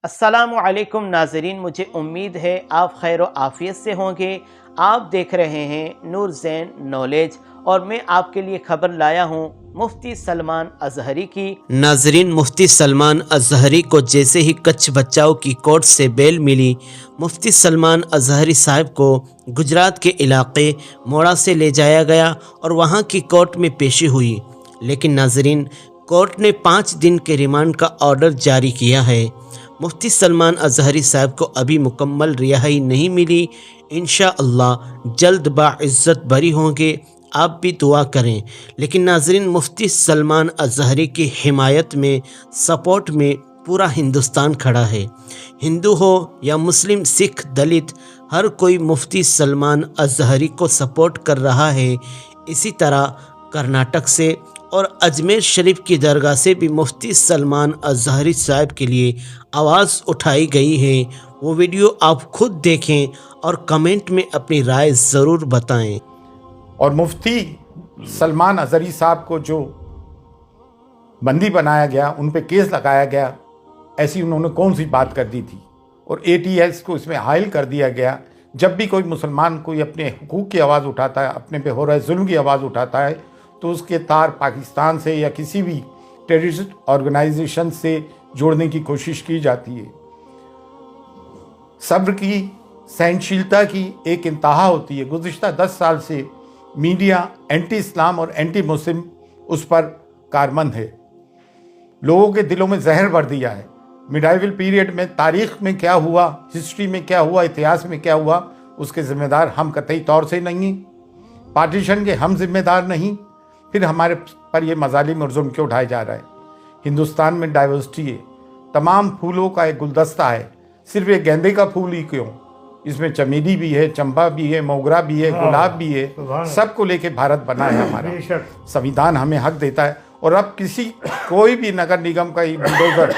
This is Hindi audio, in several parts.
अस्सलामु अलैकुम नाज़रीन, मुझे उम्मीद है आप खैर व आफ़ियत से होंगे। आप देख रहे हैं नूर ज़ैन नॉलेज और मैं आपके लिए खबर लाया हूँ मुफ्ती सलमान अज़हरी की। नाज़रीन, मुफ्ती सलमान अज़हरी को जैसे ही कच्छ बचाओ की कोर्ट से बेल मिली, मुफ्ती सलमान अज़हरी साहब को गुजरात के इलाके मोड़ा से ले जाया गया और वहाँ की कोर्ट में पेशी हुई। लेकिन नाज़रीन, कोर्ट ने 5 दिन के रिमांड का ऑर्डर जारी किया है। मुफ्ती सलमान अज़हरी साहब को अभी मुकम्मल रिहाई नहीं मिली। इंशाअल्लाह जल्द बाइज़्ज़त बरी होंगे, आप भी दुआ करें। लेकिन नाज़रीन, मुफ्ती सलमान अज़हरी की हिमायत में, सपोर्ट में पूरा हिंदुस्तान खड़ा है। हिंदू हो या मुस्लिम, सिख, दलित, हर कोई मुफ्ती सलमान अज़हरी को सपोर्ट कर रहा है। इसी तरह कर्नाटक से और अजमेर शरीफ की दरगाह से भी मुफ्ती सलमान अज़हरी साहब के लिए आवाज़ उठाई गई है। वो वीडियो आप खुद देखें और कमेंट में अपनी राय ज़रूर बताएं। और मुफ्ती सलमान अज़हरी साहब को जो बंदी बनाया गया, उन पे केस लगाया गया, ऐसी उन्होंने कौन सी बात कर दी थी? और ATS को इसमें हायल कर दिया गया। जब भी कोई मुसलमान कोई अपने हुकूक की आवाज़ उठाता है, अपने पे हो रहे जुल्म की आवाज़ उठाता है, तो उसके तार पाकिस्तान से या किसी भी टेररिस्ट ऑर्गेनाइजेशन से जोड़ने की कोशिश की जाती है। सब्र की, सहनशीलता की एक इंतहा होती है। गुज़िश्ता 10 साल से मीडिया एंटी इस्लाम और एंटी मुस्लिम उस पर कारमंद है। लोगों के दिलों में जहर भर दिया है। मिडाइवल पीरियड में तारीख़ में क्या हुआ, हिस्ट्री में क्या हुआ, इतिहास में क्या हुआ, उसके ज़िम्मेदार हम कतई तौर से नहीं हैं। पार्टीशन के हम जिम्मेदार नहीं। फिर हमारे पर ये मज़ालिम और जुल्म क्यों उठाए जा रहा है? हिंदुस्तान में डाइवर्सिटी है, तमाम फूलों का एक गुलदस्ता है। सिर्फ एक गेंदे का फूल ही क्यों? इसमें चमेली भी है, चंपा भी है, मोगरा भी है, गुलाब भी है। सबको लेके भारत बना है हमारा। संविधान हमें हक देता है। और अब कोई भी नगर निगम का बुलडोज़र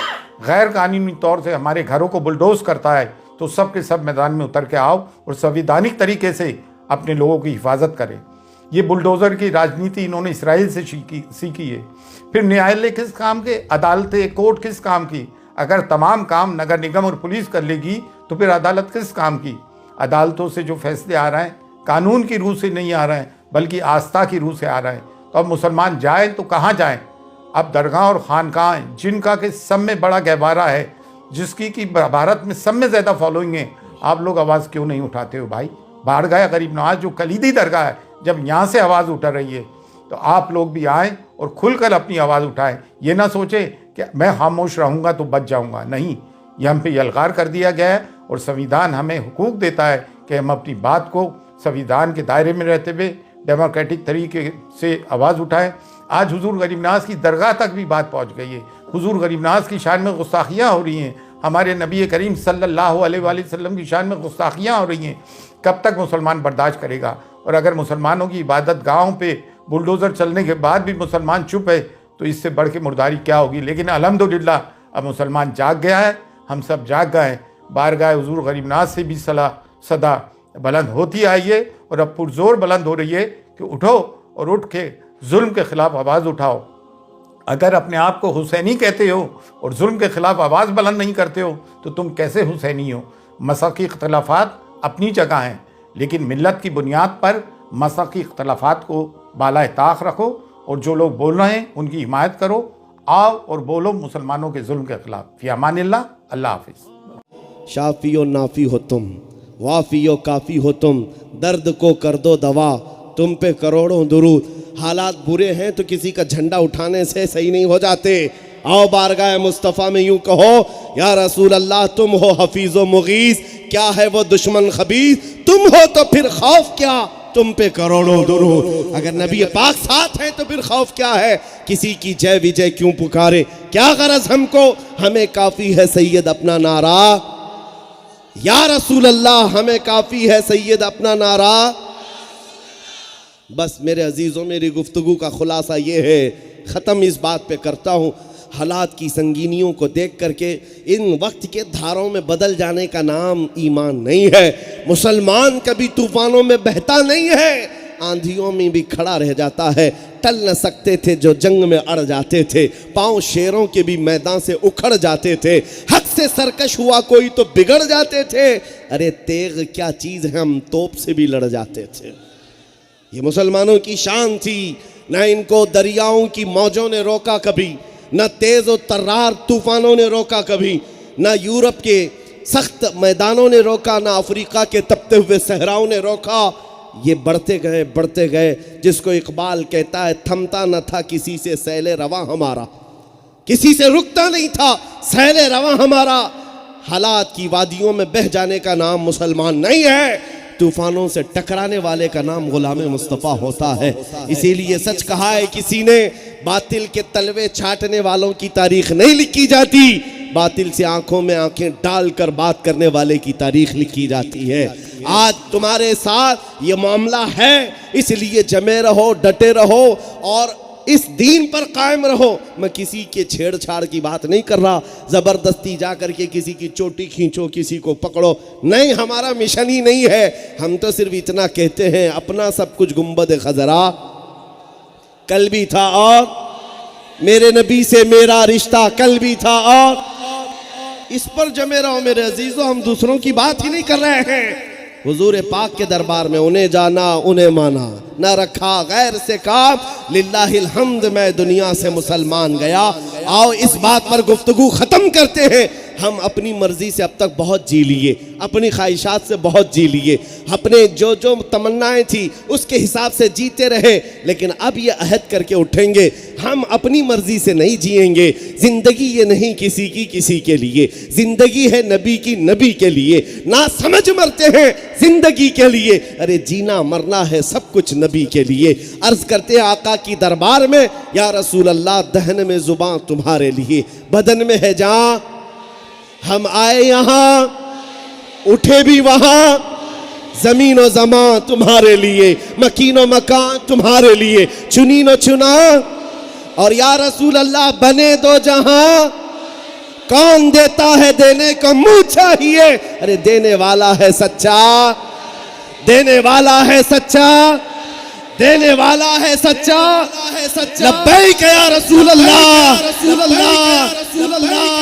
गैर कानूनी तौर से हमारे घरों को बुलडोज करता है, तो सब के सब मैदान में उतर के आओ और संविधानिक तरीके से अपने लोगों की हिफाजत करें। ये बुलडोज़र की राजनीति इन्होंने इसराइल से सीखी है। फिर न्यायालय किस काम के, अदालतें, कोर्ट किस काम की? अगर तमाम काम नगर निगम और पुलिस कर लेगी तो फिर अदालत किस काम की? अदालतों से जो फैसले आ रहे हैं कानून की रूह से नहीं आ रहे हैं, बल्कि आस्था की रूह से आ रहे हैं। तो अब मुसलमान जाएँ तो कहाँ जाएँ? अब दरगाह और खानकाह, जिनका कि सब में बड़ा गहवारा है, जिसकी कि भारत में सब में ज़्यादा फॉलोइंग है, आप लोग आवाज़ क्यों नहीं उठाते हो भाई? बारगाह गरीब नवाज जो कलीदी दरगाह है, जब यहाँ से आवाज़ उठ रही है तो आप लोग भी आएँ और खुलकर अपनी आवाज़ उठाएं। ये ना सोचें कि मैं खामोश रहूँगा तो बच जाऊँगा। नहीं, ये हम पे यलगार कर दिया गया है और संविधान हमें हुकूक देता है कि हम अपनी बात को संविधान के दायरे में रहते हुए डेमोक्रेटिक तरीके से आवाज़ उठाएं। आज हुजूर गरीब नवाज की दरगाह तक भी बात पहुँच गई है। हुजूर गरीब नवाज की शान में गुस्ताखियाँ हो रही हैं। हमारे नबी करीम सल्लल्लाहु अलैहि वसल्लम की शान में गुस्ताखियाँ हो रही हैं। कब तक मुसलमान बर्दाश्त करेगा? और अगर मुसलमानों की इबादत गाहों पे बुलडोज़र चलने के बाद भी मुसलमान चुप है तो इससे बढ़ के मुर्दारी क्या होगी? लेकिन अल्हम्दुलिल्लाह अब मुसलमान जाग गया है, हम सब जाग गए हैं। बारगाह हुजूर गरीब नवाज से भी सदा बुलंद होती आई है और अब पुरजोर बुलंद हो रही है कि उठो और उठ के जुल्म के ख़िलाफ़ आवाज़ उठाओ। अगर अपने आप को हुसैनी कहते हो और जुल्म के ख़िलाफ़ आवाज़ बुलंद नहीं करते हो तो तुम कैसे हुसैनी हो? मसलकी इख्तलाफात अपनी जगह हैं, लेकिन मिल्लत की बुनियाद पर मसलकी इख्तलाफात को बालाए ताख रखो और जो लोग बोल रहे हैं उनकी हिमायत करो। आओ और बोलो मुसलमानों के जुल्म के ख़िलाफ़। फ़ी अमानिल्लाह, अल्लाह हाफ़िज़। शाफ़ी हो नाफ़ी हो तुम, वाफ़ी हो काफ़ी हो तुम, दर्द को कर दो दवा, तुम पे करोड़ों दुरूद। हालात बुरे हैं तो किसी का झंडा उठाने से सही नहीं हो जाते। आओ बारगाह मुस्तफ़ा में यूं कहो, या रसूल अल्लाह तुम हो हफीज़ व मुगीस, क्या है वो दुश्मन खबीस, तुम हो तो फिर खौफ क्या, तुम पे करोड़ों दुरूद। अगर नबी पाक साथ हैं तो फिर खौफ क्या है? किसी की जय विजय क्यों पुकारे? क्या गरज हमको, हमें काफ़ी है सैयद अपना नारा। या रसूल अल्लाह हमें काफ़ी है सैयद अपना नारा। बस मेरे अजीज़ों, मेरी गुफ्तगू का खुलासा ये है, ख़त्म इस बात पे करता हूँ, हालात की संगीनियों को देख करके इन वक्त के धारों में बदल जाने का नाम ईमान नहीं है। मुसलमान कभी तूफ़ानों में बहता नहीं है, आंधियों में भी खड़ा रह जाता है। टल न सकते थे जो जंग में अड़ जाते थे, पांव शेरों के भी मैदान से उखड़ जाते थे, हक से सरकश हुआ कोई तो बिगड़ जाते थे, अरे तेग क्या चीज है हम तोप से भी लड़ जाते थे। ये मुसलमानों की शान थी, न इनको दरियाओं की मौजों ने रोका कभी, न तेज और तर्रार तूफानों ने रोका कभी, न यूरोप के सख्त मैदानों ने रोका, न अफ्रीका के तपते हुए सहराओं ने रोका। ये बढ़ते गए, जिसको इकबाल कहता है थमता न था किसी से सैले रवा हमारा, किसी से रुकता नहीं था सैले रवा हमारा। हालात की वादियों में बह जाने का नाम मुसलमान नहीं है, तूफानों से टकराने वाले का नाम गुलाम मुस्तफ़ा होता है। इसीलिए सच कहा है किसी ने, बातिल के तलवे छाटने वालों की तारीख नहीं लिखी जाती, बातिल से आंखों में आंखें डालकर बात करने वाले की तारीख लिखी जाती है। आज तुम्हारे साथ ये मामला है, इसलिए जमे रहो, डटे रहो और इस दीन पर कायम रहो। मैं किसी के छेड़छाड़ की बात नहीं कर रहा, जबरदस्ती जा करके किसी की चोटी खींचो, किसी को पकड़ो, नहीं, हमारा मिशन ही नहीं है। हम तो सिर्फ इतना कहते हैं, अपना सब कुछ गुंबद खजरा कल भी था और मेरे नबी से मेरा रिश्ता कल भी था, और इस पर जमे रहो मेरे अजीजों। हम दूसरों की बात ही नहीं कर रहे हैं। हुजूर पाक के दरबार में उन्हें जाना उन्हें माना, न रखा गैर से काम, लिल्लाहिल हम्द मैं दुनिया से मुसलमान गया। आओ इस बात पर गुफ्तगू ख़त्म करते हैं। हम अपनी मर्जी से अब तक बहुत जी लिए, अपनी ख्वाहिशात से बहुत जी लिए, अपने जो जो तमन्नाएं थी उसके हिसाब से जीते रहे, लेकिन अब ये अहद करके उठेंगे हम अपनी मर्जी से नहीं जिएंगे। जिंदगी ये नहीं किसी की किसी के लिए, जिंदगी है नबी की नबी के लिए। ना समझ मरते हैं जिंदगी के लिए, अरे जीना मरना है सब कुछ नबी के लिए। अर्ज करते हैं आका की दरबार में, या रसूल अल्लाह दहन में जुबान तुम्हारे लिए, बदन में है जान, हम आए यहाँ उठे भी वहाँ, जमीन और जमान तुम्हारे लिए, मकीन और मकान तुम्हारे लिए, चुनी न चुना, और या रसूल अल्लाह बने दो जहां, कौन देता है देने को मुंह चाहिए, अरे देने वाला है सच्चा, देने वाला है सच्चा, देने वाला है सच्चा। लब्बैक या रसूल अल्लाह, रसूल अल्लाह, रसूल अल्लाह।